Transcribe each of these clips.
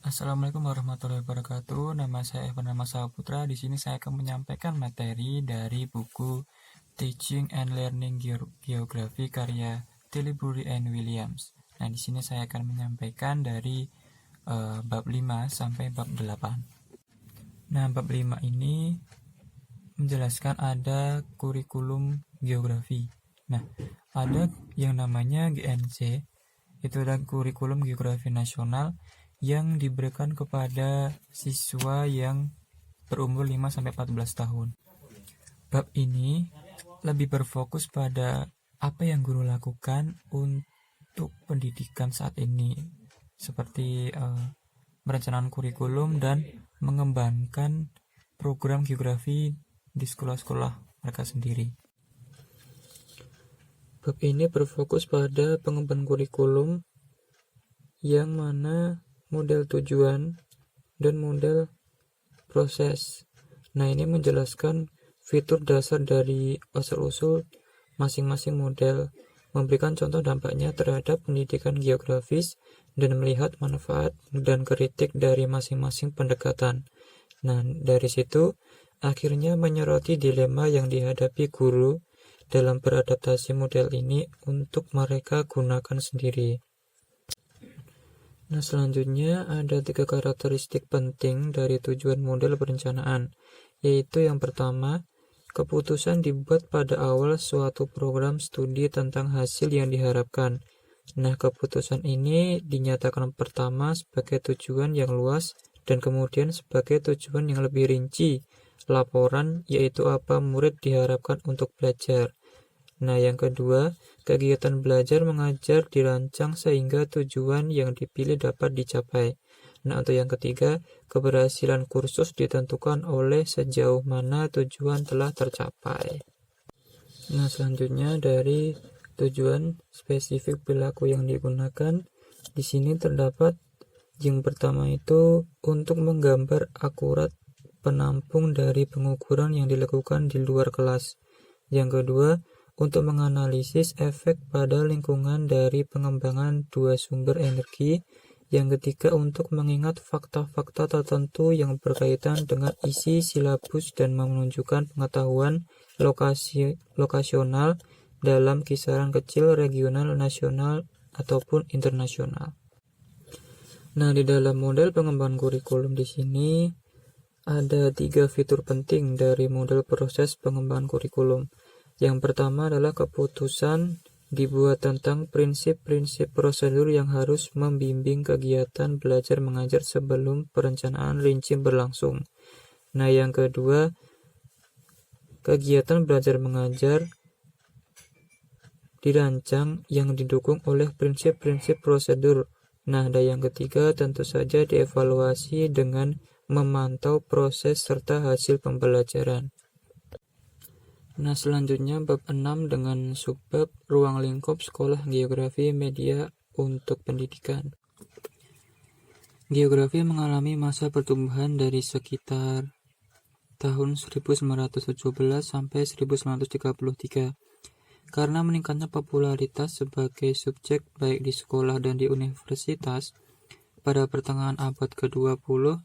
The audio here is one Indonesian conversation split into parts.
Assalamualaikum warahmatullahi wabarakatuh. Nama saya Evan Saputra. Di sini saya akan menyampaikan materi dari buku Teaching and Learning Geography karya Tilbury and Williams. Nah, di sini saya akan menyampaikan dari bab 5 sampai bab 8. Nah, bab 5 ini menjelaskan ada kurikulum geografi. Nah, ada yang namanya GNC, itu adalah kurikulum geografi nasional yang diberikan kepada siswa yang berumur 5-14 tahun. Bab ini lebih berfokus pada apa yang guru lakukan untuk pendidikan saat ini, seperti merencanakan kurikulum dan mengembangkan program geografi di sekolah-sekolah mereka sendiri. Bab ini berfokus pada pengembangan kurikulum yang mana model tujuan dan model proses. Nah, ini menjelaskan fitur dasar dari asal-usul masing-masing model, memberikan contoh dampaknya terhadap pendidikan geografis, dan melihat manfaat dan kritik dari masing-masing pendekatan. Nah, dari situ akhirnya menyoroti dilema yang dihadapi guru dalam beradaptasi model ini untuk mereka gunakan sendiri. Nah, selanjutnya ada 3 karakteristik penting dari tujuan model perencanaan, yaitu yang pertama, keputusan dibuat pada awal suatu program studi tentang hasil yang diharapkan. Nah, keputusan ini dinyatakan pertama sebagai tujuan yang luas dan kemudian sebagai tujuan yang lebih rinci, laporan, yaitu apa murid diharapkan untuk belajar. Nah, yang kedua, kegiatan belajar mengajar dirancang sehingga tujuan yang dipilih dapat dicapai. Nah, untuk yang ketiga, keberhasilan kursus ditentukan oleh sejauh mana tujuan telah tercapai. Nah, selanjutnya dari tujuan spesifik perilaku yang digunakan, di sini terdapat yang pertama itu untuk menggambar akurat penampung dari pengukuran yang dilakukan di luar kelas. Yang kedua, untuk menganalisis efek pada lingkungan dari pengembangan dua sumber energi. Yang ketiga, untuk mengingat fakta-fakta tertentu yang berkaitan dengan isi silabus dan menunjukkan pengetahuan lokasional dalam kisaran kecil, regional, nasional, ataupun internasional. Nah, di dalam model pengembangan kurikulum di sini ada 3 fitur penting dari model proses pengembangan kurikulum. Yang pertama adalah keputusan dibuat tentang prinsip-prinsip prosedur yang harus membimbing kegiatan belajar mengajar sebelum perencanaan rinci berlangsung. Nah, yang kedua, kegiatan belajar mengajar dirancang yang didukung oleh prinsip-prinsip prosedur. Nah, dan yang ketiga tentu saja dievaluasi dengan memantau proses serta hasil pembelajaran. Nah, selanjutnya bab 6 dengan subbab ruang lingkup sekolah geografi media untuk pendidikan. Geografi mengalami masa pertumbuhan dari sekitar tahun 1917 sampai 1933 karena meningkatnya popularitas sebagai subjek baik di sekolah dan di universitas. Pada pertengahan abad ke-20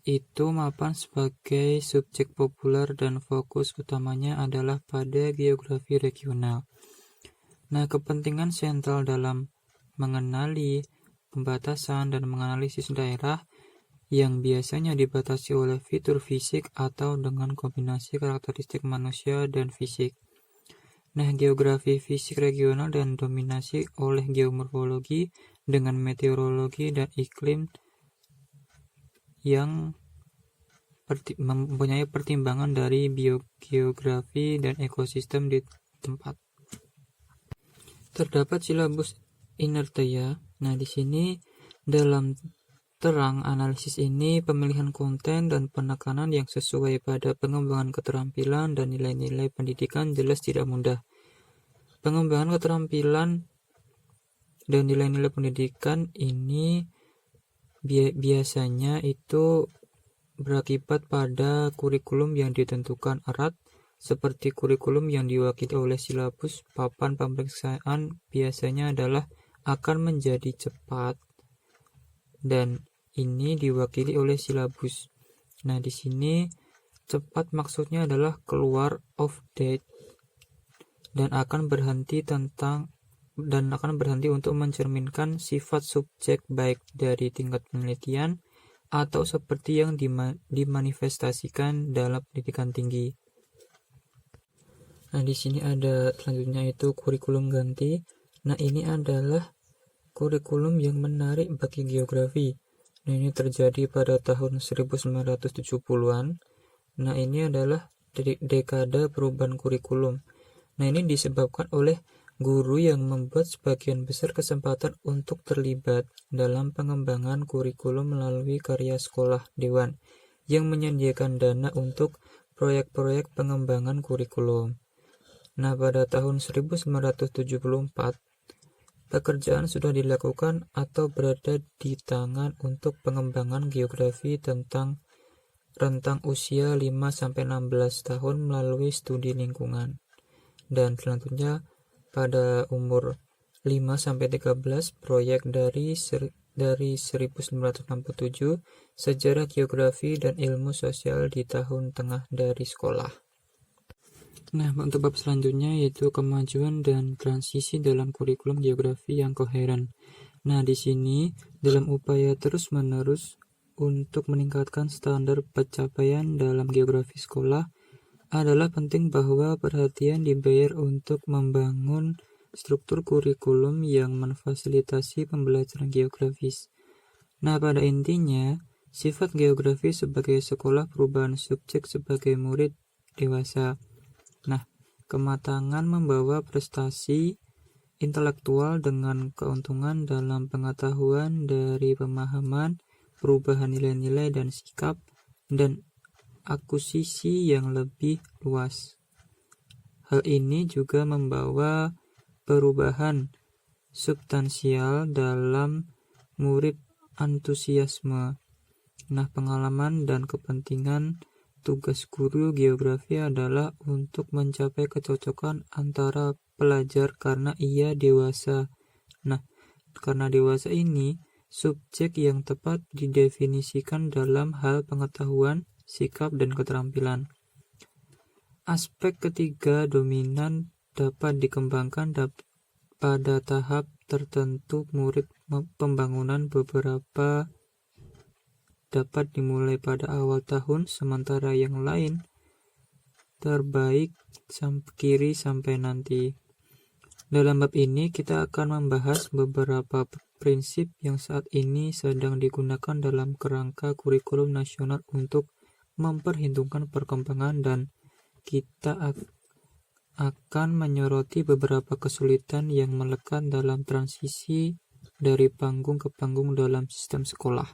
itu mapan sebagai subjek populer dan fokus utamanya adalah pada geografi regional. Nah, kepentingan sentral dalam mengenali pembatasan dan menganalisis daerah yang biasanya dibatasi oleh fitur fisik atau dengan kombinasi karakteristik manusia dan fisik. Nah, geografi fisik regional dan dominasi oleh geomorfologi dengan meteorologi dan iklim yang mempunyai pertimbangan dari biogeografi dan ekosistem di tempat. Terdapat silabus inertia. Nah, di sini dalam terang analisis ini pemilihan konten dan penekanan yang sesuai pada pengembangan keterampilan dan nilai-nilai pendidikan jelas tidak mudah. Pengembangan keterampilan dan nilai-nilai pendidikan ini biasanya itu berakibat pada kurikulum yang ditentukan erat, seperti kurikulum yang diwakili oleh silabus. Papan pemeriksaan biasanya adalah akan menjadi cepat dan ini diwakili oleh silabus. Nah, di sini cepat maksudnya adalah keluar of date dan akan berhenti untuk mencerminkan sifat subjek baik dari tingkat penelitian atau seperti yang dimanifestasikan dalam pendidikan tinggi. Nah, di sini ada selanjutnya itu kurikulum ganti. Nah, ini adalah kurikulum yang menarik bagi geografi. Nah, ini terjadi pada tahun 1970-an. Nah, ini adalah dekade perubahan kurikulum. Nah, ini disebabkan oleh guru yang membuat sebagian besar kesempatan untuk terlibat dalam pengembangan kurikulum melalui karya sekolah dewan yang menyediakan dana untuk proyek-proyek pengembangan kurikulum. Nah, pada tahun 1974, pekerjaan sudah dilakukan atau berada di tangan untuk pengembangan geografi tentang rentang usia 5-16 tahun melalui studi lingkungan. Dan selanjutnya pada umur 5-13 proyek dari 1967 sejarah geografi dan ilmu sosial di tahun tengah dari sekolah. Nah, untuk bab selanjutnya yaitu kemajuan dan transisi dalam kurikulum geografi yang koheren. Nah, di sini dalam upaya terus-menerus untuk meningkatkan standar pencapaian dalam geografi sekolah adalah penting bahwa perhatian dibayar untuk membangun struktur kurikulum yang memfasilitasi pembelajaran geografis. Nah, pada intinya, sifat geografi sebagai sekolah perubahan subjek sebagai murid dewasa. Nah, kematangan membawa prestasi intelektual dengan keuntungan dalam pengetahuan dari pemahaman, perubahan nilai-nilai dan sikap, dan akuisisi yang lebih luas. Hal ini juga membawa perubahan substansial dalam murid antusiasme. Nah, pengalaman dan kepentingan tugas guru geografi adalah untuk mencapai kecocokan antara pelajar karena ia dewasa. Nah, karena dewasa ini, subjek yang tepat didefinisikan dalam hal pengetahuan, sikap, dan keterampilan. Aspek ketiga dominan dapat dikembangkan pada tahap tertentu murid pembangunan beberapa dapat dimulai pada awal tahun, sementara yang lain terbaik kiri sampai nanti. Dalam bab ini kita akan membahas beberapa prinsip yang saat ini sedang digunakan dalam kerangka kurikulum nasional untuk memperhitungkan perkembangan, dan kita akan menyoroti beberapa kesulitan yang melekat dalam transisi dari panggung ke panggung dalam sistem sekolah.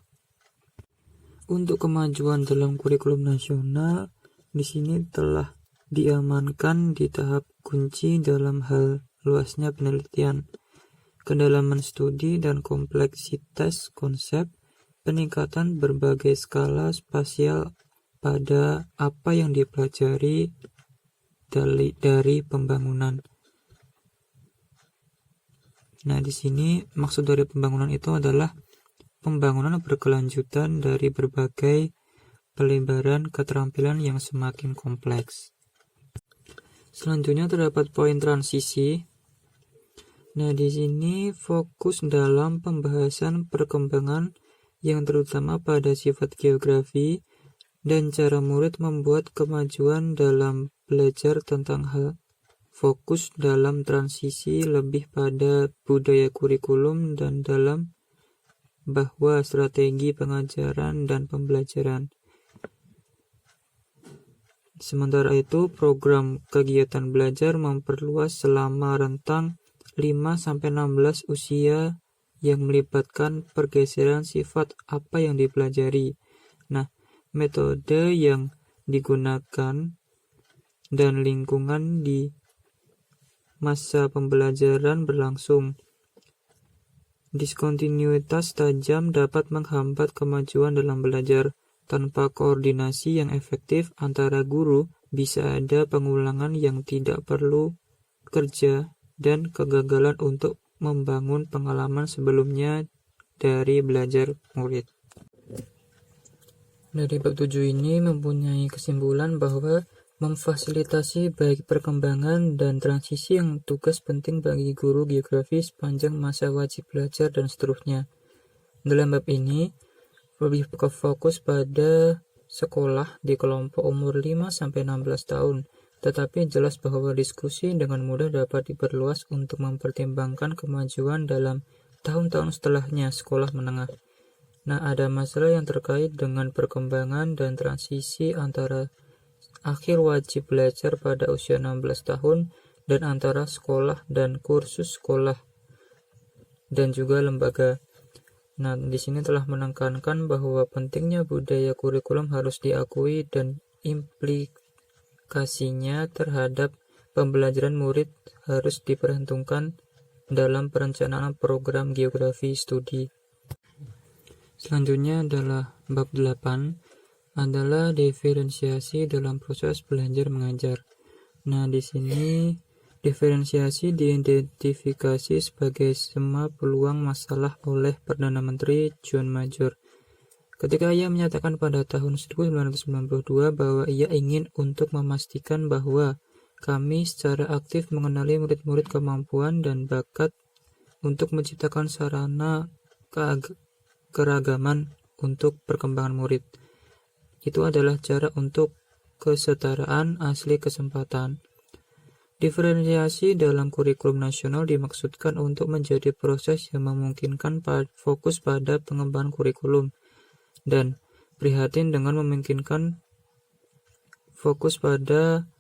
Untuk kemajuan dalam kurikulum nasional, di sini telah diamankan di tahap kunci dalam hal luasnya penelitian, kedalaman studi dan kompleksitas konsep, peningkatan berbagai skala spasial pada apa yang dipelajari dari pembangunan. Nah, di sini maksud dari pembangunan itu adalah pembangunan berkelanjutan dari berbagai pelebaran keterampilan yang semakin kompleks. Selanjutnya terdapat poin transisi. Nah, di sini fokus dalam pembahasan perkembangan yang terutama pada sifat geografi dan cara murid membuat kemajuan dalam belajar tentang hal. Fokus dalam transisi lebih pada budaya kurikulum dan dalam bahwa strategi pengajaran dan pembelajaran. Sementara itu, program kegiatan belajar memperluas selama rentang 5-16 usia yang melibatkan pergeseran sifat apa yang dipelajari. Nah, metode yang digunakan dan lingkungan di masa pembelajaran berlangsung. Diskontinuitas tajam dapat menghambat kemajuan dalam belajar. Tanpa koordinasi yang efektif antara guru, bisa ada pengulangan yang tidak perlu kerja dan kegagalan untuk membangun pengalaman sebelumnya dari belajar murid. Dari bab 7 ini mempunyai kesimpulan bahwa memfasilitasi baik perkembangan dan transisi yang tugas penting bagi guru geografi sepanjang masa wajib belajar dan seterusnya. Dalam bab ini, lebih fokus pada sekolah di kelompok umur 5-16 tahun, tetapi jelas bahwa diskusi dengan mudah dapat diperluas untuk mempertimbangkan kemajuan dalam tahun-tahun setelahnya sekolah menengah. Nah, ada masalah yang terkait dengan perkembangan dan transisi antara akhir wajib belajar pada usia 16 tahun dan antara sekolah dan kursus sekolah dan juga lembaga. Nah, di sini telah menekankan bahwa pentingnya budaya kurikulum harus diakui dan implikasinya terhadap pembelajaran murid harus diperhitungkan dalam perencanaan program geografi studi. Selanjutnya adalah bab 8 adalah diferensiasi dalam proses belajar mengajar. Nah, di sini diferensiasi diidentifikasi sebagai semua peluang masalah oleh Perdana Menteri John Major ketika ia menyatakan pada tahun 1992 bahwa ia ingin untuk memastikan bahwa kami secara aktif mengenali murid-murid kemampuan dan bakat untuk menciptakan sarana keragaman untuk perkembangan murid. Itu adalah cara untuk kesetaraan asli kesempatan. Diferensiasi dalam kurikulum nasional dimaksudkan untuk menjadi proses yang memungkinkan fokus pada pengembangan kurikulum dan prihatin dengan memungkinkan fokus pada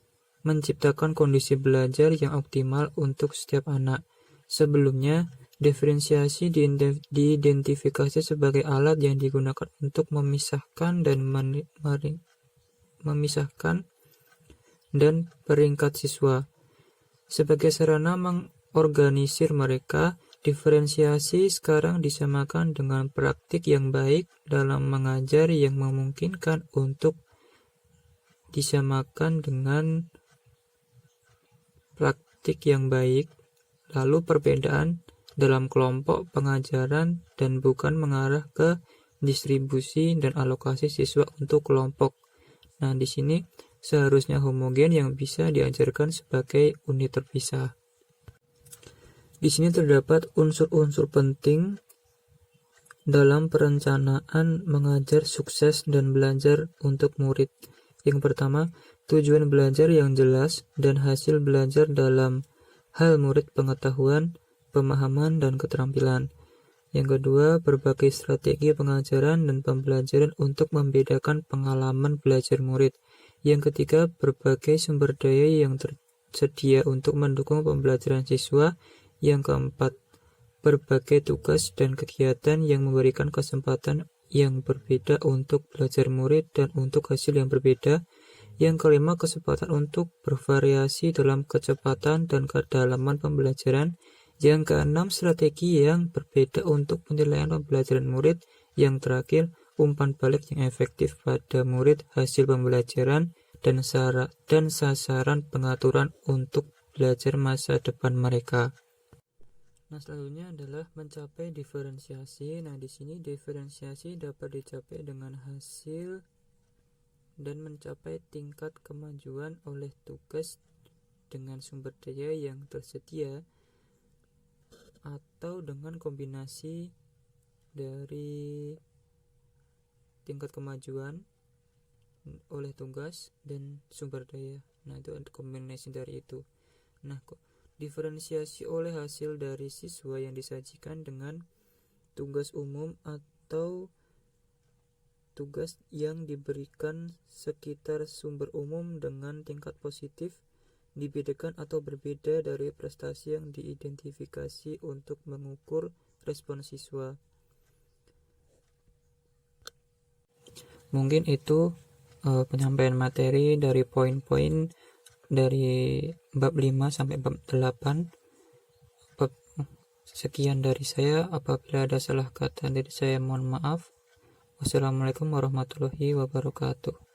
menciptakan kondisi belajar yang optimal untuk setiap anak. Sebelumnya, diferensiasi diidentifikasi sebagai alat yang digunakan untuk memisahkan dan peringkat siswa. Sebagai sarana mengorganisir mereka, diferensiasi sekarang disamakan dengan praktik yang baik dalam mengajar yang memungkinkan untuk disamakan dengan praktik yang baik, lalu perbedaan dalam kelompok pengajaran dan bukan mengarah ke distribusi dan alokasi siswa untuk kelompok. Nah, di sini seharusnya homogen yang bisa diajarkan sebagai unit terpisah. Di sini terdapat unsur-unsur penting dalam perencanaan mengajar sukses dan belajar untuk murid. Yang pertama, tujuan belajar yang jelas dan hasil belajar dalam hal murid pengetahuan, pemahaman, dan keterampilan. Yang kedua, berbagai strategi pengajaran dan pembelajaran untuk membedakan pengalaman belajar murid. Yang ketiga, berbagai sumber daya yang tersedia untuk mendukung pembelajaran siswa. Yang keempat, berbagai tugas dan kegiatan yang memberikan kesempatan yang berbeda untuk belajar murid dan untuk hasil yang berbeda. Yang kelima, kesempatan untuk bervariasi dalam kecepatan dan kedalaman pembelajaran. Yang keenam, strategi yang berbeda untuk penilaian pembelajaran murid. Yang terakhir, umpan balik yang efektif pada murid hasil pembelajaran dan sasaran pengaturan untuk belajar masa depan mereka. Nah, selanjutnya adalah mencapai diferensiasi. Nah, di sini diferensiasi dapat dicapai dengan hasil dan mencapai tingkat kemajuan oleh tugas dengan sumber daya yang tersedia atau dengan kombinasi dari tingkat kemajuan oleh tugas dan sumber daya. Nah, itu kombinasi dari itu. Nah, diferensiasi oleh hasil dari siswa yang disajikan dengan tugas umum atau tugas yang diberikan sekitar sumber umum dengan tingkat positif dibedakan atau berbeda dari prestasi yang diidentifikasi untuk mengukur respon siswa. Mungkin itu penyampaian materi dari poin-poin dari bab 5 sampai bab 8. Sekian dari saya. Apabila ada salah kata dari saya, mohon maaf. Wassalamualaikum warahmatullahi wabarakatuh.